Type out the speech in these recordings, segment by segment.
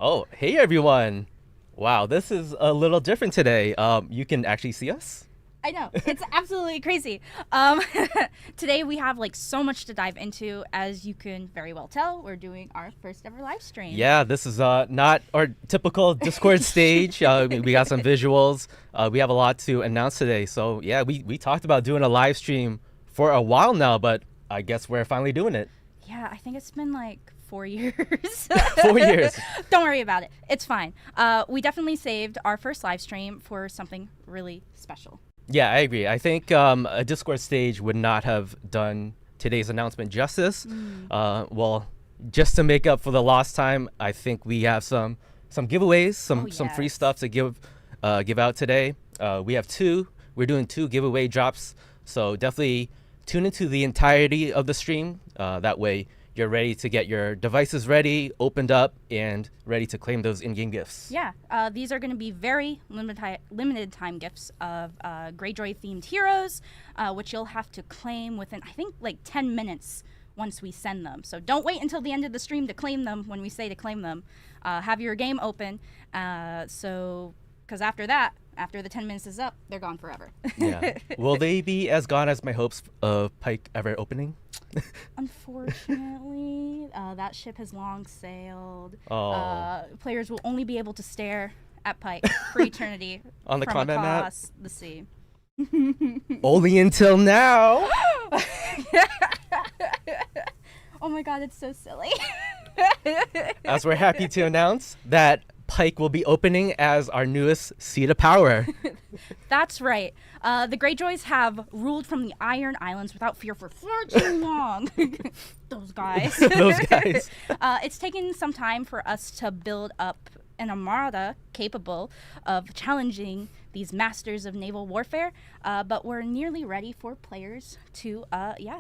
Oh, hey everyone. Wow, this is a little different today. You can actually see us? I know. It's absolutely crazy. Um, Today we have like so much to dive into. As you can very well tell, we're doing our first ever live stream. Yeah, this is not our typical Discord stage. We got some visuals. We have a lot to announce today. So yeah, we talked about doing a live stream for a while now, but I guess we're finally doing it. Yeah, I think it's been like 4 years. 4 years. Don't worry about it. It's fine. We definitely saved our first live stream for something really special. Yeah, I agree. I think a Discord stage would not have done today's announcement justice. Well, just to make up for the lost time, I think we have some giveaways, some free stuff to give out today. We have two. We're doing two giveaway drops, so definitely tune into the entirety of the stream. That way, you're ready to get your devices ready, opened up, and ready to claim those in-game gifts. Yeah, these are going to be very limited time gifts of Greyjoy themed heroes, which you'll have to claim within, I think, like 10 minutes once we send them. So don't wait until the end of the stream to claim them when we say to claim them. Have your game open, because after that, after the 10 minutes is up, they're gone forever. Yeah. Will they be as gone as my hopes of Pike ever opening? Unfortunately, that ship has long sailed. Oh. Players will only be able to stare at Pike for eternity On the from combat map? across the sea. Only until now. Oh my god, it's so silly. As we're happy to announce that Pike will be opening as our newest seat of power. That's right. The Greyjoys have ruled from the Iron Islands without fear for far too long. Those guys. Those guys. It's taken some time for us to build up an armada capable of challenging these masters of naval warfare, but we're nearly ready for players to,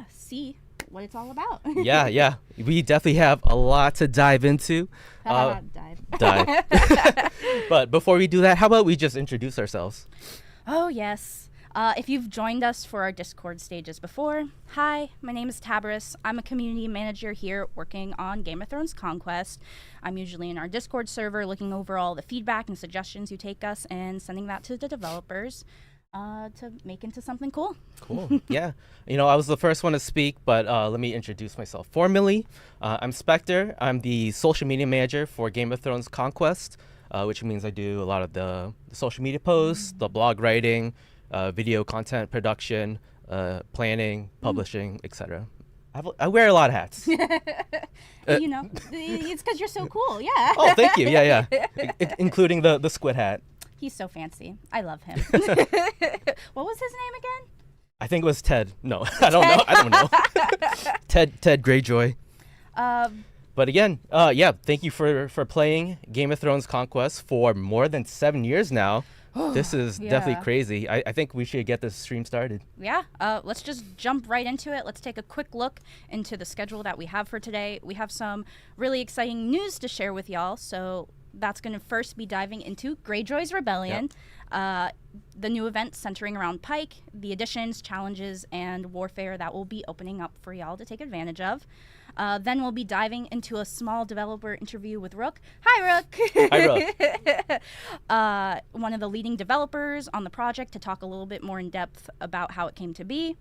see what it's all about. Yeah. We definitely have a lot to dive into. Dive. But before we do that, how about we just introduce ourselves? Oh, yes. If you've joined us for our Discord stages before, hi, my name is Tabris. I'm a community manager here working on Game of Thrones Conquest. I'm usually in our Discord server looking over all the feedback and suggestions you take us and sending that to the developers to make into something cool. Cool. Yeah. I was the first one to speak, but let me introduce myself formally. I'm Spectre. I'm the social media manager for Game of Thrones Conquest, which means I do a lot of the social media posts, the blog writing, video content production, planning, publishing, etc. I wear a lot of hats. It's because you're so cool. Yeah. Oh, thank you. Yeah. Including the squid hat. He's so fancy. I love him. What was his name again? I think it was Ted. No, I don't know. Ted Greyjoy. But again, thank you for playing Game of Thrones Conquest for more than 7 years now. This is definitely crazy. I think we should get this stream started. Yeah, let's just jump right into it. Let's take a quick look into the schedule that we have for today. We have some really exciting news to share with y'all, so that's going to first be diving into Greyjoy's Rebellion, the new event centering around Pike, the additions, challenges, and warfare that will be opening up for y'all to take advantage of. Then we'll be diving into a small developer interview with Rook. Hi, Rook! Hi, Rook. One of the leading developers on the project to talk a little bit more in depth about how it came to be.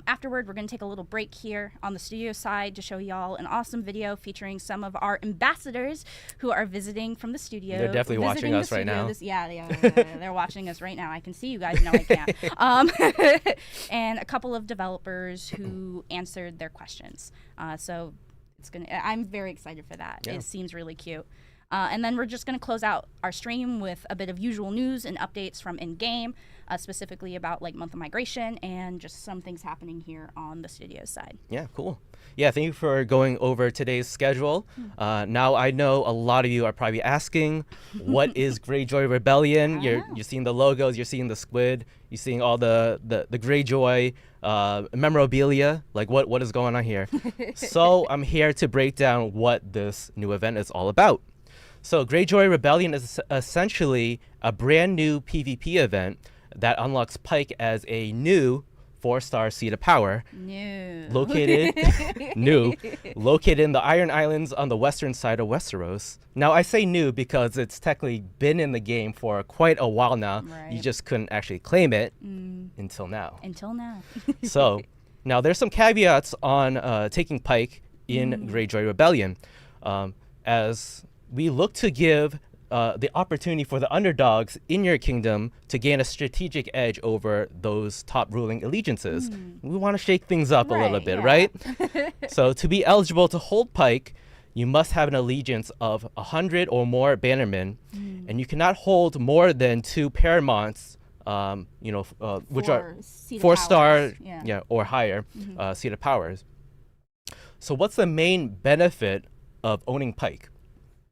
Afterward, we're going to take a little break here on the studio side to show y'all an awesome video featuring some of our ambassadors who are visiting from the studio. They're definitely watching us right now. They're watching us right now. I can see you guys. No, I can't. And a couple of developers who answered their questions. So I'm very excited for that. Yeah. It seems really cute. And then we're just going to close out our stream with a bit of usual news and updates from in-game, specifically about like Month of Migration and just some things happening here on the studio side. Yeah, cool. Yeah, thank you for going over today's schedule. Now I know a lot of you are probably asking, what is Greyjoy Rebellion? You're seeing the logos, you're seeing the squid, you're seeing all the Greyjoy memorabilia. Like what is going on here? So I'm here to break down what this new event is all about. So Greyjoy Rebellion is essentially a brand new PvP event that unlocks Pike as a new 4-star seat of power. New. Located located in the Iron Islands on the western side of Westeros. Now I say new because it's technically been in the game for quite a while now. Right. You just couldn't actually claim it until now. Until now. So now there's some caveats on taking Pike in Greyjoy Rebellion, as we look to give the opportunity for the underdogs in your kingdom to gain a strategic edge over those top ruling allegiances. We want to shake things up a little bit, right? So to be eligible to hold Pike, you must have an allegiance of 100 or more bannermen, and you cannot hold more than 2 paramounts, which are 4-star or higher seat of powers. So what's the main benefit of owning Pike?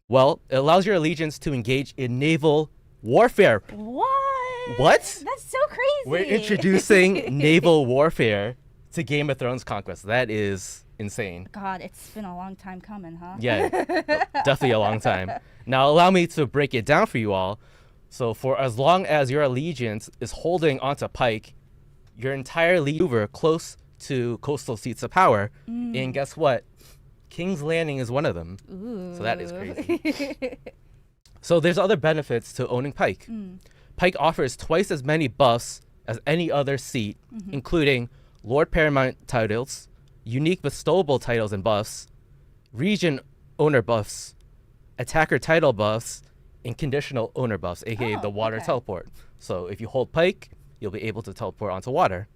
Well, it allows your allegiance to engage in naval warfare. What? That's so crazy. We're introducing naval warfare to Game of Thrones Conquest. That is insane. God, it's been a long time coming, huh? Yeah, definitely a long time. Now, allow me to break it down for you all. So for as long as your allegiance is holding onto Pike, your entire lead over close to coastal seats of power. And guess what? King's Landing is one of them. Ooh. So that is crazy. So there's other benefits to owning Pike. Pike offers twice as many buffs as any other seat, including Lord Paramount titles, unique bestowable titles and buffs, region owner buffs, attacker title buffs, and conditional owner buffs, aka the water teleport. So if you hold Pike, you'll be able to teleport onto water.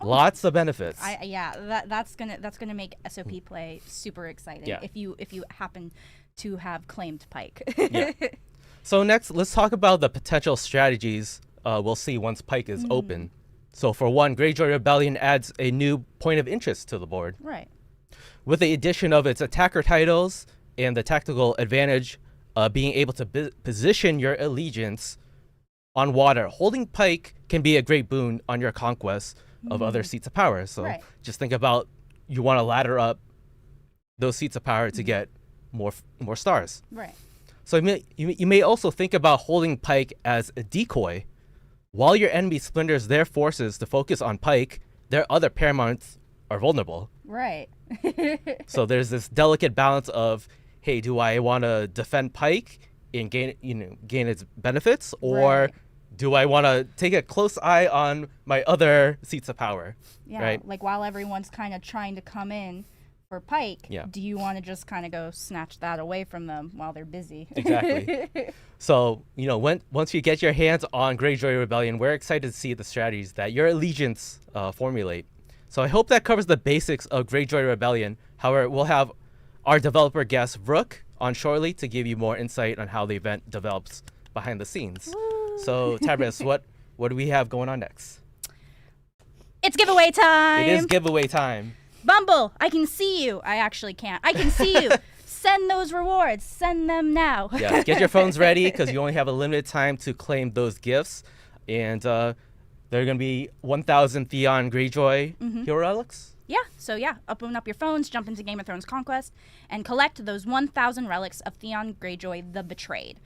Lots of benefits. That's gonna make SOP play super exciting. If you happen to have claimed Pike. So next, let's talk about the potential strategies we'll see once Pike is open. So for one, Greyjoy Rebellion adds a new point of interest to the board. Right. With the addition of its attacker titles and the tactical advantage being able to position your allegiance on water, holding Pike can be a great boon on your conquest of other seats of power. So just think about, you want to ladder up those seats of power to get more stars. Right. So you may also think about holding Pike as a decoy. While your enemy splinters their forces to focus on Pike, their other paramounts are vulnerable. Right. So there's this delicate balance of, hey, do I want to defend Pike and gain its benefits, or do I want to take a close eye on my other seats of power? Yeah, right? Like while everyone's kind of trying to come in for Pike, do you want to just kind of go snatch that away from them while they're busy? Exactly. So, once you get your hands on Greyjoy Rebellion, we're excited to see the strategies that your allegiance formulate. So I hope that covers the basics of Greyjoy Rebellion. However, we'll have our developer guest, Rook, on shortly to give you more insight on how the event develops behind the scenes. Woo. So, Tabris, what do we have going on next? It's giveaway time! It is giveaway time. Bumble, I can see you. I actually can't. I can see you. Send those rewards. Send them now. Yeah, get your phones ready because you only have a limited time to claim those gifts. And they're going to be 1,000 Theon Greyjoy hero relics. Yeah, so open up your phones, jump into Game of Thrones Conquest, and collect those 1,000 relics of Theon Greyjoy the Betrayed.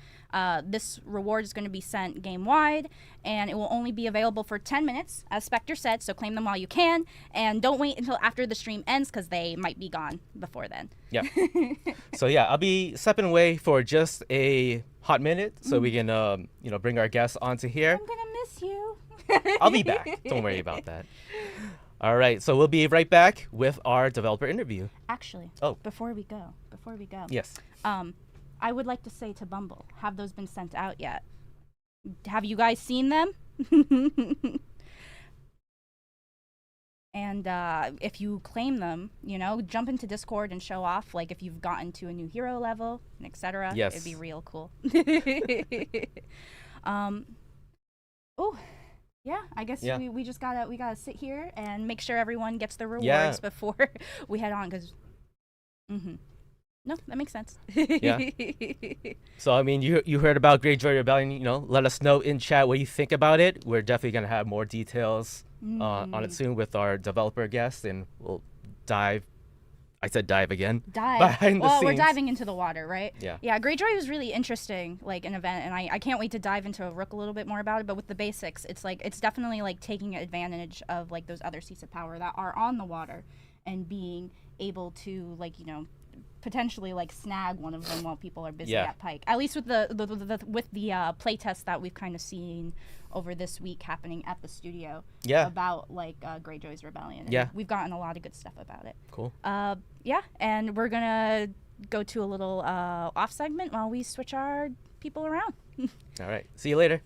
This reward is going to be sent game-wide, and it will only be available for 10 minutes, as Spectre said, so claim them while you can, and don't wait until after the stream ends, because they might be gone before then. Yeah. So I'll be stepping away for just a hot minute, so we can, bring our guests onto here. I'm going to miss you. I'll be back. Don't worry about that. All right, so we'll be right back with our developer interview. Actually, before we go. Yes. I would like to say to Bumble, have those been sent out yet? Have you guys seen them? And if you claim them, jump into Discord and show off, like if you've gotten to a new hero level, etc. Yes. It'd be real cool. Yeah, I guess we just gotta sit here and make sure everyone gets the rewards before we head on, because no, that makes sense. So you heard about Greyjoy Rebellion. Let us know in chat what you think about it. We're definitely gonna have more details on it soon with our developer guest, and we'll dive I said dive again. Dive. Behind the well, we're scenes. diving into the water, right? Yeah. Yeah, Greyjoy was really interesting, like an event, and I can't wait to dive into Rook a little bit more about it. But with the basics, it's like it's definitely like taking advantage of like those other seats of power that are on the water, and being able to like potentially like snag one of them while people are busy at Pike. At least with the play test that we've kind of seen over this week happening at the studio. Yeah. About like Greyjoy's Rebellion. And yeah. We've gotten a lot of good stuff about it. Cool. Yeah, and we're gonna go to a little off segment while we switch our people around. All right. See you later.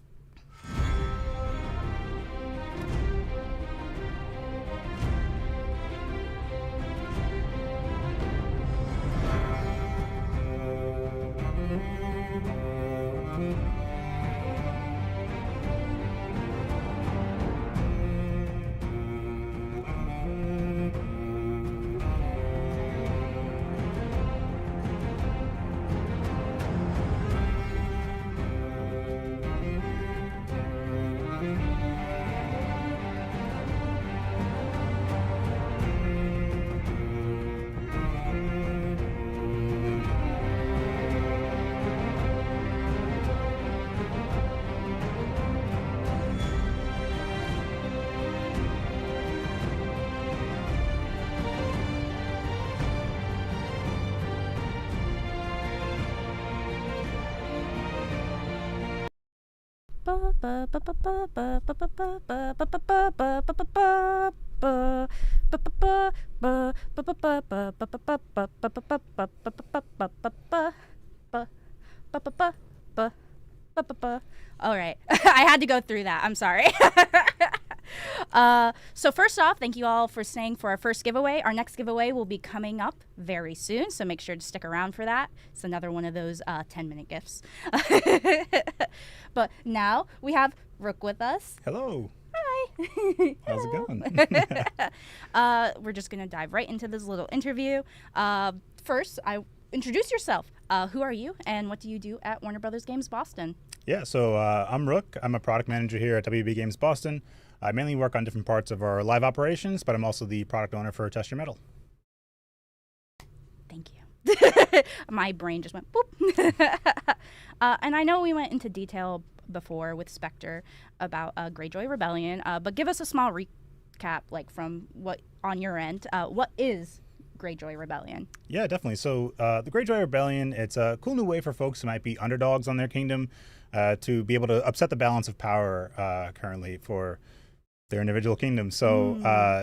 All right. I had to go through that. I'm sorry. So first off, thank you all for staying for our first giveaway. Our next giveaway will be coming up very soon, so make sure to stick around for that. It's another one of those 10-minute gifts. But now we have Rook with us. Hello. Hi. How's it going? We're just going to dive right into this little interview. First, introduce yourself. Who are you, and what do you do at Warner Brothers Games Boston? Yeah, so I'm Rook. I'm a product manager here at WB Games Boston. I mainly work on different parts of our live operations, but I'm also the product owner for Test Your Metal. Thank you. My brain just went boop. And I know we went into detail before with Spectre about Greyjoy Rebellion, but give us a small recap, like from what on your end. What is Greyjoy Rebellion? Yeah, definitely. So the Greyjoy Rebellion, it's a cool new way for folks who might be underdogs on their kingdom to be able to upset the balance of power currently for their individual kingdom. So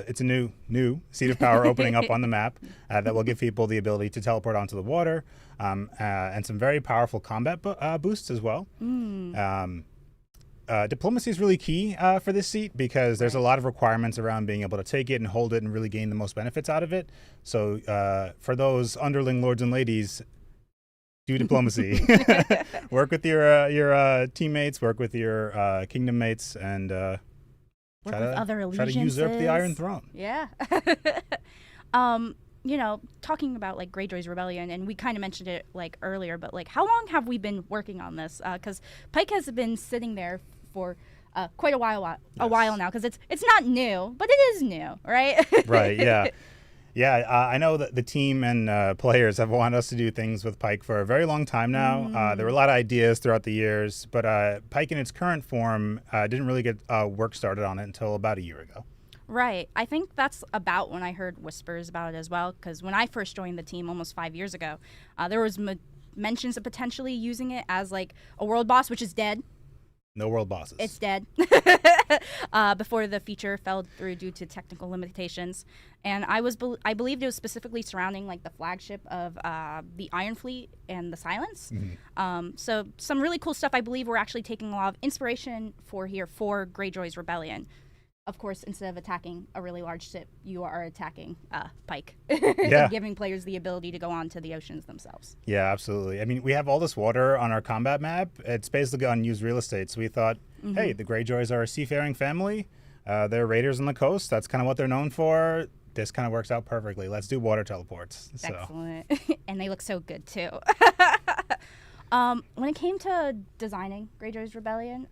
it's a new seat of power opening up on the map that will give people the ability to teleport onto the water and some very powerful combat boosts as well. Diplomacy is really key for this seat because there's a lot of requirements around being able to take it and hold it and really gain the most benefits out of it. So for those underling lords and ladies, do diplomacy. Work with your teammates, work with your kingdom mates, and Work with other allegiances. try to usurp the Iron Throne. Yeah. Talking about like Greyjoy's Rebellion, and we kind of mentioned it like earlier, but like how long have we been working on this? Because Pike has been sitting there for quite a while now. Because it's not new, but it is new, right? Right. Yeah. Yeah, I know that the team and players have wanted us to do things with Pike for a very long time now. There were a lot of ideas throughout the years, but Pike in its current form didn't really get work started on it until about a year ago. Right. I think that's about when I heard whispers about it as well, because when I first joined the team almost 5 years ago, there was mentions of potentially using it as like a world boss, which is dead. No world bosses. It's dead. Before the feature fell through due to technical limitations. And I believed it was specifically surrounding like the flagship of the Iron Fleet and the Silence. So some really cool stuff. I believe we're actually taking a lot of inspiration for Greyjoy's Rebellion. Of course, instead of attacking a really large ship, you are attacking Pike. Yeah. Giving players the ability to go on to the oceans themselves. Yeah, absolutely. I mean, we have all this water on our combat map. It's basically unused real estate. So we thought, hey, the Greyjoys are a seafaring family. They're raiders on the coast. That's kind of what they're known for. This kind of works out perfectly. Let's do water teleports. So. Excellent. And they look so good, too. When it came to designing Greyjoy's Rebellion,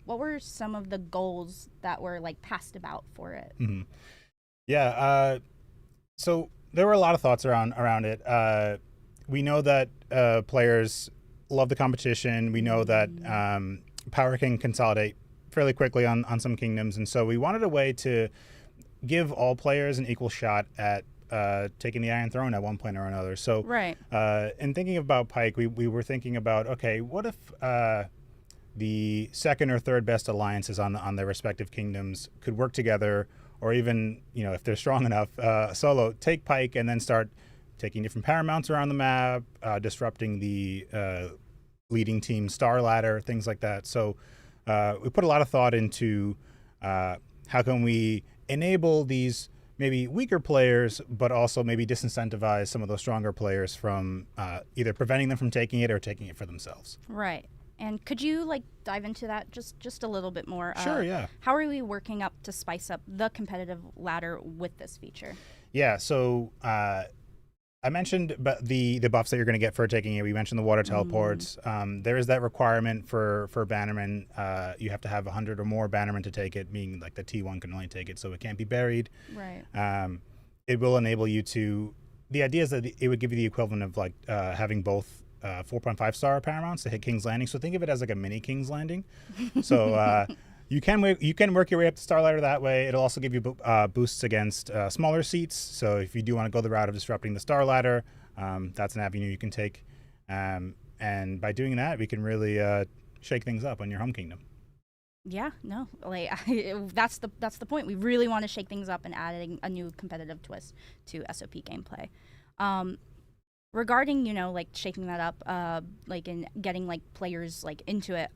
what were some of the goals that were like passed about for it? Yeah. So there were a lot of thoughts around it. We know that players love the competition. We know that power can consolidate fairly quickly on some kingdoms, and so we wanted a way to give all players an equal shot at taking the Iron Throne at one point or another. So, Right. In thinking about Pike, we were thinking about, okay, what if the second or third best alliances on their respective kingdoms could work together, or even, if they're strong enough, solo, take Pike and then start taking different paramounts around the map, disrupting the leading team star ladder, things like that. So we put a lot of thought into how can we enable these maybe weaker players, but also maybe disincentivize some of those stronger players from either preventing them from taking it or taking it for themselves. Right. And could you dive into that just a little bit more? Sure, yeah. How are we working up to spice up the competitive ladder with this feature? Yeah, so I mentioned the buffs that you're going to get for taking it. We mentioned the water teleports. There is that requirement for bannermen. You have to have 100 or more bannermen to take it, meaning the T1 can only take it, so it can't be buried. Right. It will enable you to. The idea is that it would give you the equivalent of having both 4.5 star paramounts to hit King's Landing. So think of it as a mini King's Landing. So you can work your way up the star ladder that way. It'll also give you boosts against smaller seats. So if you do want to go the route of disrupting the star ladder, that's an avenue you can take. And by doing that, we can really shake things up on your home kingdom. Yeah, no, that's the point. We really want to shake things up and adding a new competitive twist to SOP gameplay. Regarding, shaking that up, and getting players into it,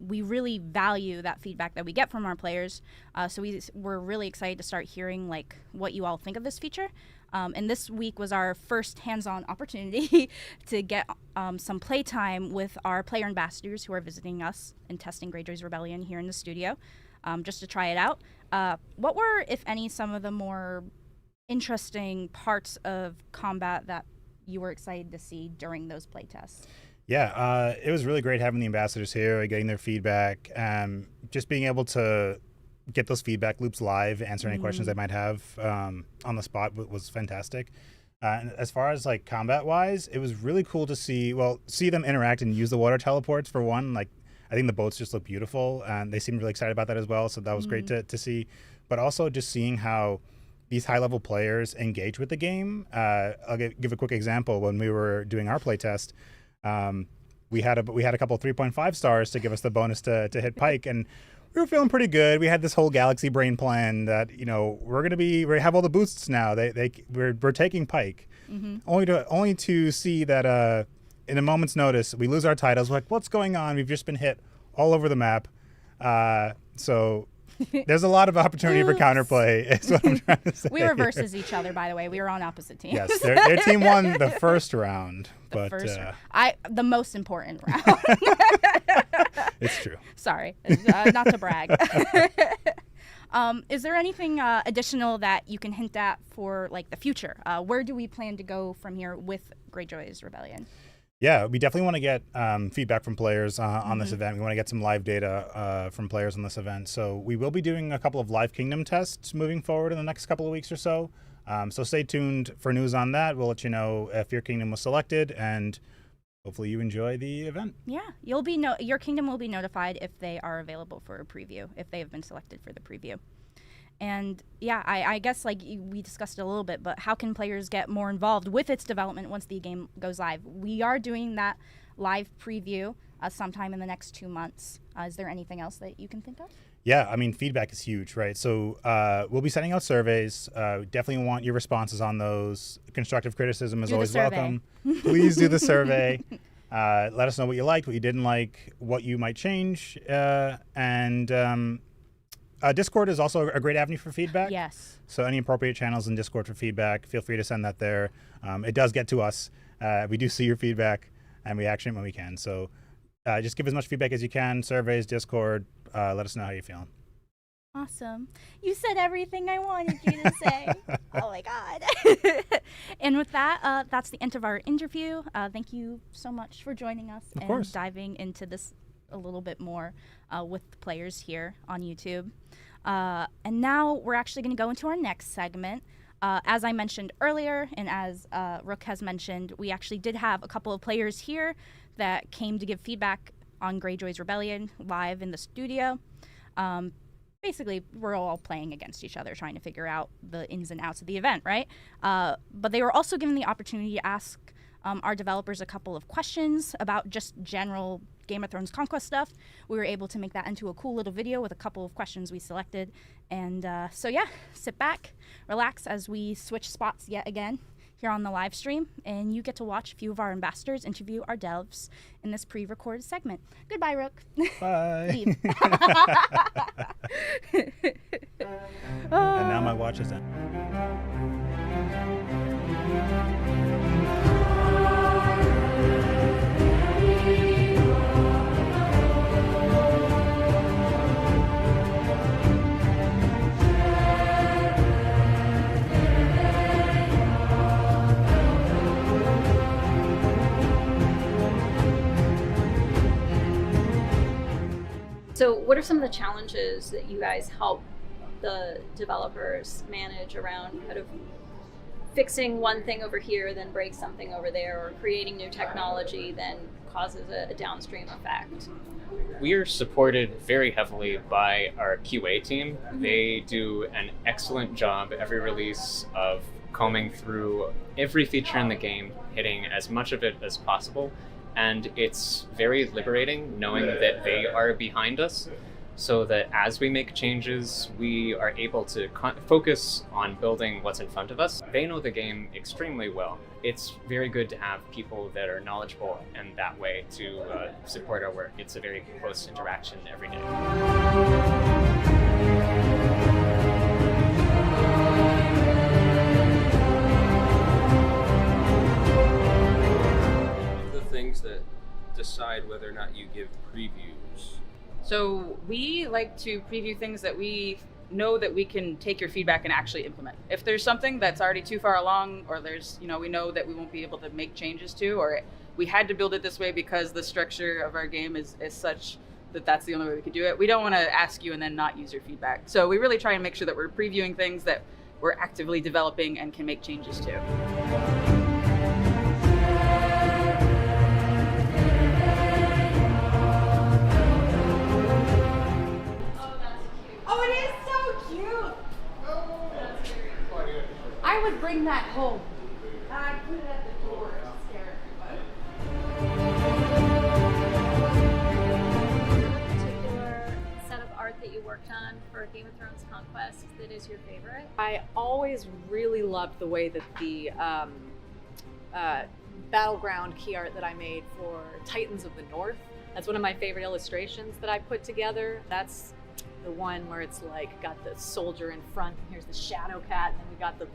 we really value that feedback that we get from our players. So we're really excited to start hearing what you all think of this feature. And this week was our first hands-on opportunity to get some playtime with our player ambassadors who are visiting us and testing Greyjoy's Rebellion here in the studio, just to try it out. What were, if any, some of the more interesting parts of combat that you were excited to see during those playtests? Yeah, it was really great having the ambassadors here, getting their feedback, just being able to get those feedback loops live, answer any questions they might have on the spot was fantastic. And as far as combat wise, it was really cool to see them interact and use the water teleports for one. I think the boats just look beautiful, and they seemed really excited about that as well. So that was great to see. But also just seeing how these high-level players engage with the game. I'll give a quick example. When we were doing our playtest, we had a couple 3.5 stars to give us the bonus to hit Pike, and we were feeling pretty good. We had this whole galaxy brain plan that we have all the boosts now. We're taking Pike, only to see that in a moment's notice we lose our titles. We're what's going on? We've just been hit all over the map. So. There's a lot of opportunity for counterplay, is what I'm trying to say. We were versus each other, by the way. We were on opposite teams. Yes, their team won the first round. The most important round. It's true. Sorry, not to brag. Is there anything additional that you can hint at for the future? Where do we plan to go from here with Greyjoy's Rebellion? Yeah, we definitely want to get feedback from players on this event. We want to get some live data from players on this event. So we will be doing a couple of live kingdom tests moving forward in the next couple of weeks or so. So stay tuned for news on that. We'll let you know if your kingdom was selected, and hopefully you enjoy the event. Yeah, your kingdom will be notified if they are available for a preview, if they have been selected for the preview. And yeah, I guess we discussed it a little bit, but how can players get more involved with its development once the game goes live? We are doing that live preview sometime in the next 2 months. Is there anything else that you can think of? Yeah, I mean, feedback is huge, right? So we'll be sending out surveys. Definitely want your responses on those. Constructive criticism is always welcome. Please do the survey. Let us know what you liked, what you didn't like, what you might change, and Discord is also a great avenue for feedback. Yes. So any appropriate channels in Discord for feedback, feel free to send that there. It does get to us. We do see your feedback, and we action it when we can. So just give as much feedback as you can. Surveys, Discord. Let us know how you're feeling. Awesome. You said everything I wanted you to say. Oh, my God. And with that, that's the end of our interview. Thank you so much for joining us and diving into this a little bit more with the players here on YouTube. And now we're actually going to go into our next segment. As I mentioned earlier, and as Rook has mentioned, we actually did have a couple of players here that came to give feedback on Greyjoy's Rebellion live in the studio. Basically, we're all playing against each other, trying to figure out the ins and outs of the event, right? But they were also given the opportunity to ask our developers a couple of questions about just general Game of Thrones Conquest stuff. We were able to make that into a cool little video with a couple of questions we selected. And so yeah, sit back, relax as we switch spots yet again here on the live stream, and you get to watch a few of our ambassadors interview our devs in this pre-recorded segment. Goodbye, Rook. Bye. Leave. And now my watch is in. So what are some of the challenges that you guys help the developers manage around kind of fixing one thing over here, then break something over there, or creating new technology then causes a downstream effect? We are supported very heavily by our QA team. They do an excellent job every release of combing through every feature in the game, hitting as much of it as possible. And it's very liberating knowing that they are behind us, so that as we make changes, we are able to focus on building what's in front of us. They know the game extremely well. It's very good to have people that are knowledgeable in that way to support our work. It's a very close interaction every day. Things that decide whether or not you give previews? So we like to preview things that we know that we can take your feedback and actually implement. If there's something that's already too far along, or there's, we know that we won't be able to make changes to, or we had to build it this way because the structure of our game is such that that's the only way we could do it, we don't want to ask you and then not use your feedback. So we really try and make sure that we're previewing things that we're actively developing and can make changes to. I would bring that home. I put it at the door to scare everybody. Particular set of art that you worked on for Game of Thrones Conquest that is your favorite? I always really loved the way that the battleground key art that I made for Titans of the North. That's one of my favorite illustrations that I put together. That's the one where it's like got the soldier in front, and here's the shadow cat, and then we got the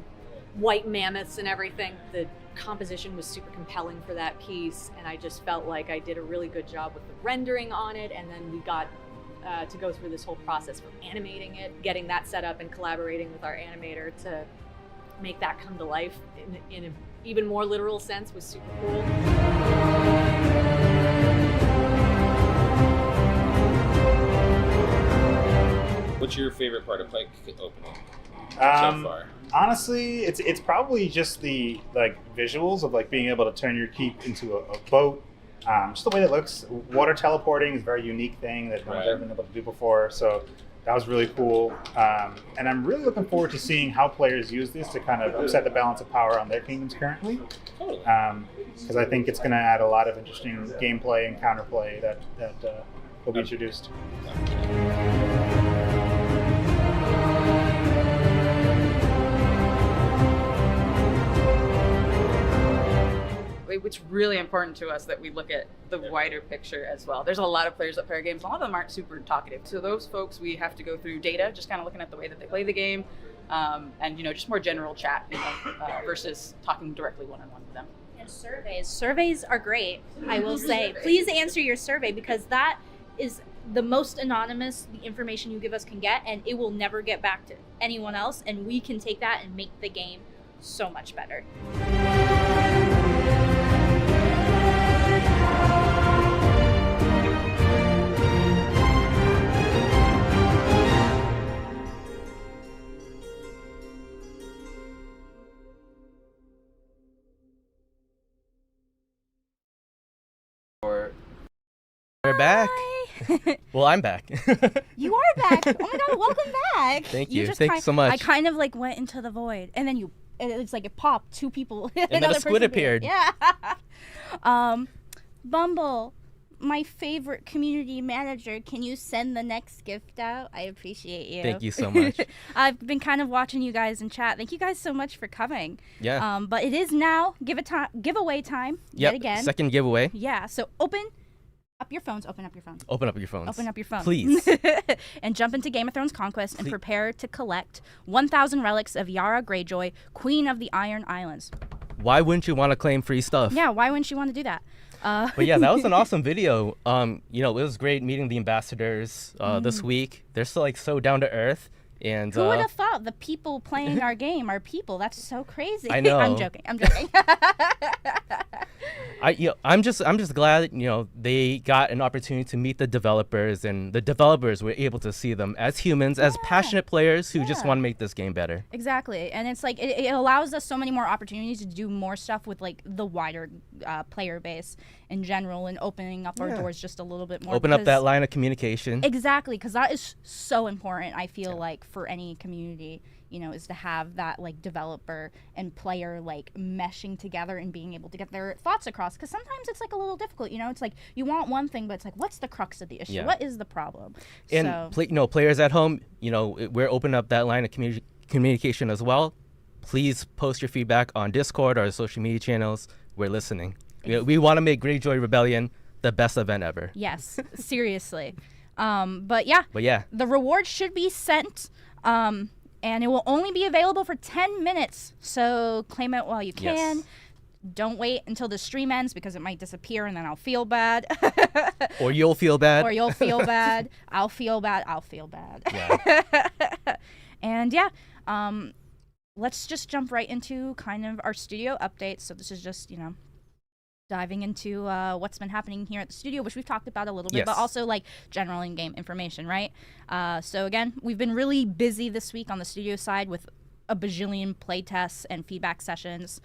white mammoths and everything. The composition was super compelling for that piece, and I just felt like I did a really good job with the rendering on it, and then we got to go through this whole process for animating it. Getting that set up and collaborating with our animator to make that come to life in an even more literal sense was super cool. What's your favorite part of Pike opening so far? Honestly, it's probably just the visuals of being able to turn your keep into a boat. Just the way that it looks. Water teleporting is a very unique thing that no one's ever been able to do before. So that was really cool. And I'm really looking forward to seeing how players use this to kind of upset the balance of power on their kingdoms currently. Because I think it's going to add a lot of interesting gameplay and counterplay that will be introduced. It's really important to us that we look at the wider picture as well. There's a lot of players that play our games. A lot of them aren't super talkative. So those folks, we have to go through data, just kind of looking at the way that they play the game, and just more general chat, versus talking directly one-on-one with them. And surveys. Surveys are great, I will say. Please answer your survey, because that is the most anonymous the information you give us can get, and it will never get back to anyone else, and we can take that and make the game so much better. We're back. Well, I'm back. You are back. Oh my God, welcome back. Thank you. Thank you so much. I kind of like went into the void, and then it's like it popped. 2 people. And then a squid appeared. Yeah. Bumble, my favorite community manager, can you send the next gift out? I appreciate you. Thank you so much. I've been kind of watching you guys in chat. Thank you guys so much for coming. Yeah. But it is now giveaway time yet again. Second giveaway. Yeah. So open up your phones. Open up your phones. Open up your phones. Open up your phone. Please. And jump into Game of Thrones Conquest and prepare to collect 1,000 relics of Yara Greyjoy, Queen of the Iron Islands. Why wouldn't you want to claim free stuff? Yeah, why wouldn't you want to do that? But yeah, that was an awesome video. You know, it was great meeting the ambassadors this week. They're still like so down to earth. And who would have thought the people playing our game are people? That's so crazy. I know. I'm joking. I'm just glad, you know, they got an opportunity to meet the developers, and the developers were able to see them as humans, as passionate players who just want to make this game better. Exactly. And it's like it allows us so many more opportunities to do more stuff with like the wider player base in general, and opening up our doors just a little bit more. Open up that line of communication. Exactly, because that is so important, I feel like, for any community, you know, is to have that like developer and player like meshing together and being able to get their thoughts across, because sometimes it's like a little difficult, you know. It's like you want one thing, but it's like, what's the crux of the issue? What is the problem? And you know, players at home, you know, we're opening up that line of communication as well. Please post your feedback on Discord or our social media channels. We're listening. We want to make Greyjoy Rebellion the best event ever. Yes, seriously. But yeah, the reward should be sent, and it will only be available for 10 minutes. So claim it while you can. Yes. Don't wait until the stream ends, because it might disappear and then I'll feel bad. Or you'll feel bad. Or you'll feel bad. I'll feel bad. I'll feel bad. Yeah. And yeah, let's just jump right into kind of our studio updates. So this is just, you know, diving into what's been happening here at the studio, which we've talked about a little bit, but also like general in-game information, right? So again, we've been really busy this week on the studio side with a bajillion playtests and feedback sessions.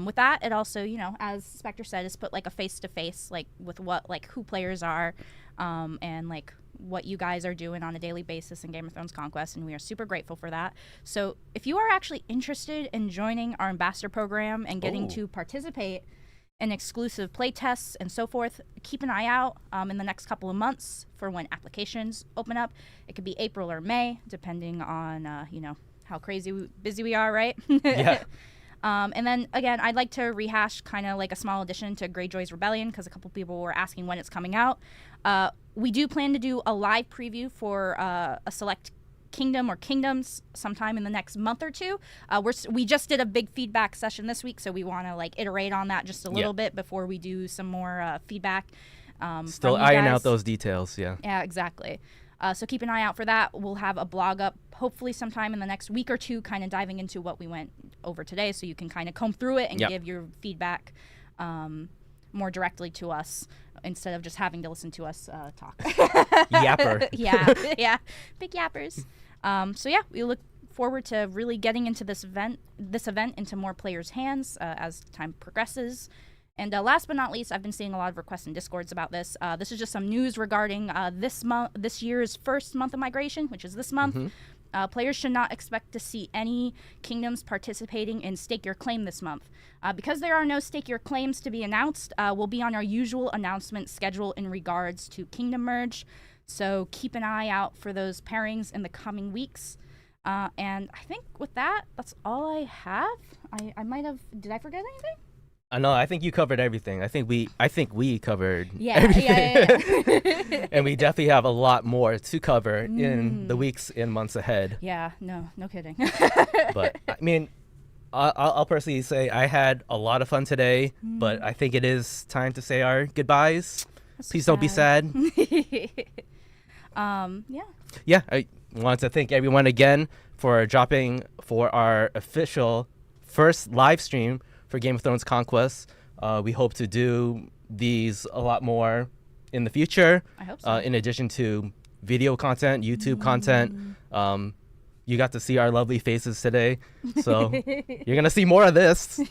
With that, it also, you know, as Spectre said, is put like a face-to-face, like with what, like who players are, and like what you guys are doing on a daily basis in Game of Thrones Conquest, and we are super grateful for that. So if you are actually interested in joining our ambassador program and getting to participate in exclusive play tests and so forth, keep an eye out in the next couple of months for when applications open up. It could be April or May, depending on, you know, how busy we are, right? Yeah. And then, again, I'd like to rehash kind of like a small addition to Greyjoy's Rebellion, because a couple people were asking when it's coming out. We do plan to do a live preview for a select kingdom or kingdoms sometime in the next month or two. We just did a big feedback session this week, so we want to like iterate on that just a little bit before we do some more feedback. Still iron out those details, yeah. Yeah, exactly. So keep an eye out for that. We'll have a blog up hopefully sometime in the next week or two, kind of diving into what we went over today, so you can kind of comb through it and give your feedback more directly to us, instead of just having to listen to us talk. Yapper. Yeah, big yappers. So yeah, we look forward to really getting into this event into more players' hands as time progresses. And last but not least, I've been seeing a lot of requests in Discords about this. This is just some news regarding this year's first month of migration, which is this month. Mm-hmm. Players should not expect to see any kingdoms participating in Stake Your Claim this month. Because there are no Stake Your Claims to be announced, we'll be on our usual announcement schedule in regards to Kingdom Merge. So keep an eye out for those pairings in the coming weeks. And I think with that, that's all I have. I might have... Did I forget anything? No, I think you covered everything. I think we covered everything. Yeah. And we definitely have a lot more to cover in the weeks and months ahead. Yeah, no kidding. But I mean, I'll personally say I had a lot of fun today, but I think it is time to say our goodbyes. Please don't be sad. Yeah, I want to thank everyone again for dropping for our official first live stream for Game of Thrones Conquest. We hope to do these a lot more in the future. I hope so. In addition to video content, YouTube content. You got to see our lovely faces today. So you're going to see more of this,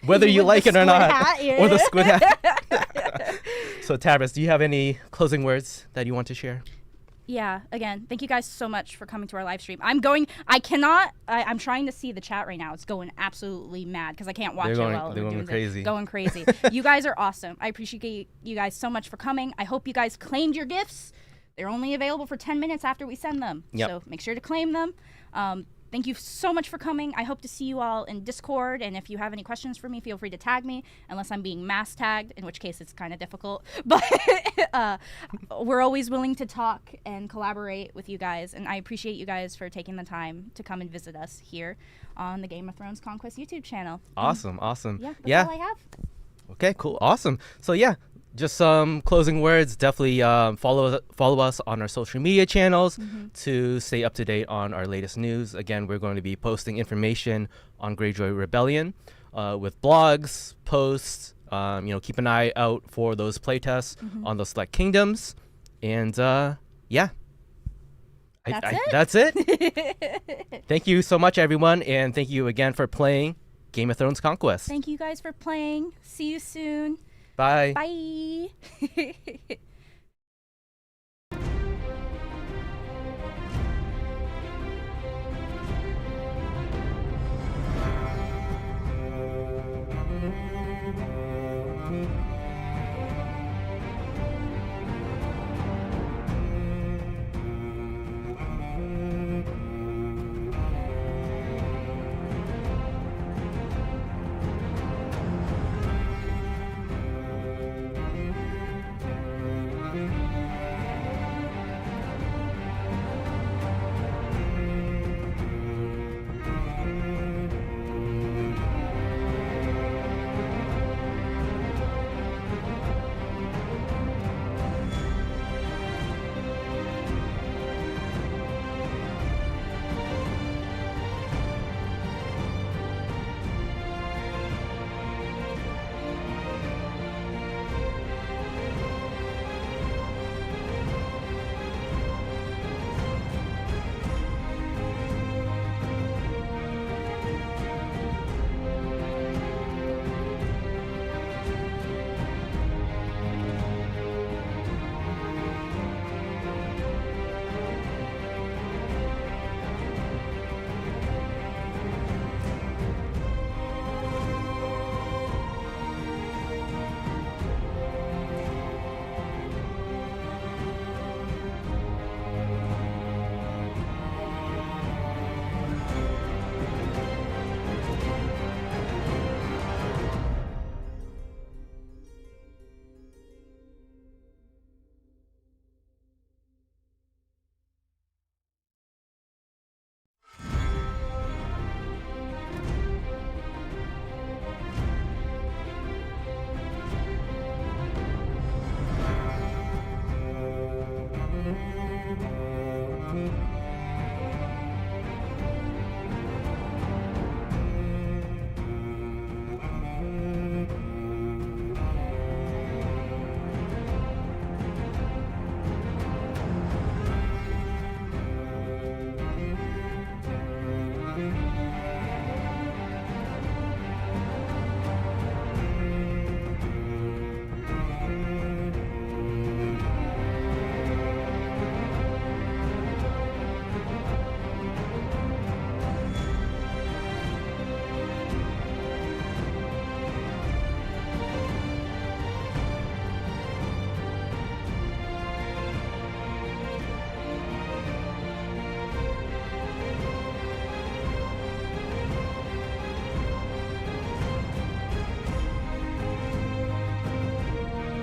whether you like it or not. Hat, or the squid hat. So Tabris, do you have any closing words that you want to share? Yeah, again, thank you guys so much for coming to our live stream. I'm trying to see the chat right now. It's going absolutely mad because I can't watch They're it while going we're doing crazy. Going crazy. You guys are awesome. I appreciate you guys so much for coming. I hope you guys claimed your gifts. They're only available for 10 minutes after we send them. Yep. So make sure to claim them. Thank you so much for coming. I hope to see you all in Discord. And if you have any questions for me, feel free to tag me, unless I'm being mass tagged, in which case it's kind of difficult. But we're always willing to talk and collaborate with you guys. And I appreciate you guys for taking the time to come and visit us here on the Game of Thrones Conquest YouTube channel. Awesome. Yeah, that's all I have. Okay, cool. Awesome. So yeah, just some closing words. Definitely follow us on our social media channels to stay up to date on our latest news. Again, we're going to be posting information on Greyjoy Rebellion with blogs, posts. Keep an eye out for those playtests on the select kingdoms. And yeah. That's it. Thank you so much, everyone. And thank you again for playing Game of Thrones Conquest. Thank you guys for playing. See you soon. Bye. Bye.